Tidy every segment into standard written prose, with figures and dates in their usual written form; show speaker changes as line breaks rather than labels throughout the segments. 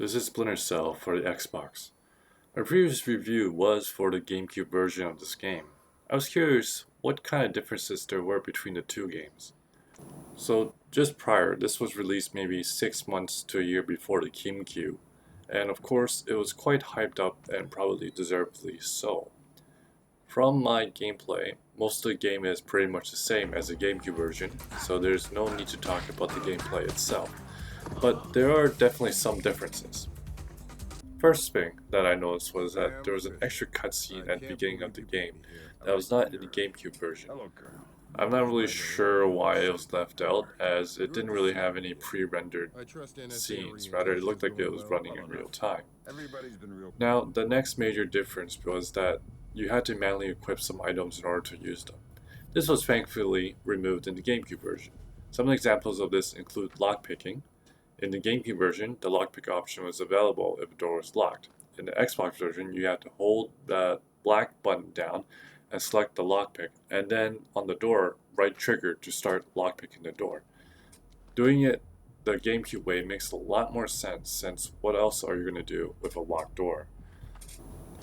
This is Splinter Cell for the Xbox. My previous review was for the GameCube version of this game. I was curious what kind of differences there were between the two games. So just prior, this was released maybe 6 months to a year before the GameCube, and of course it was quite hyped up and probably deservedly so. From my gameplay, most of the game is pretty much the same as the GameCube version, so there's no need to talk about the gameplay itself. But there are definitely some differences. First thing that I noticed was that there was an extra cutscene at the beginning of the game that was not in the GameCube version. I'm not really sure why it was left out, as it didn't really have any pre-rendered scenes, rather it looked like it was running in real time. Now, the next major difference was that you had to manually equip some items in order to use them. This was thankfully removed in the GameCube version. Some examples of this include lockpicking. In the GameCube version, the lockpick option was available if a door was locked. In the Xbox version, you had to hold the black button down and select the lockpick, and then on the door, right trigger to start lockpicking the door. Doing it the GameCube way makes a lot more sense, since what else are you going to do with a locked door?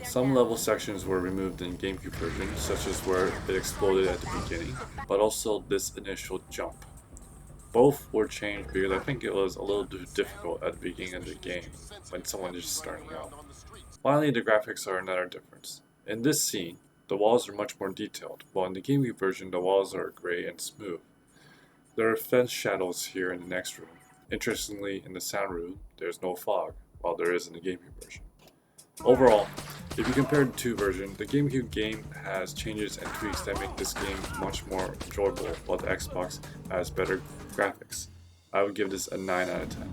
Some level sections were removed in GameCube version, such as where it exploded at the beginning, but also this initial jump. Both were changed because I think it was a little too difficult at the beginning of the game when someone is just starting out. Finally, the graphics are another difference. In this scene, the walls are much more detailed, while in the GameCube version the walls are gray and smooth. There are fence shadows here in the next room. Interestingly, in the sound room, there's no fog, while there is in the GameCube version. Overall, if you compare the two versions, the GameCube game has changes and tweaks that make this game much more enjoyable, while the Xbox has better graphics. I would give this a 9 out of 10.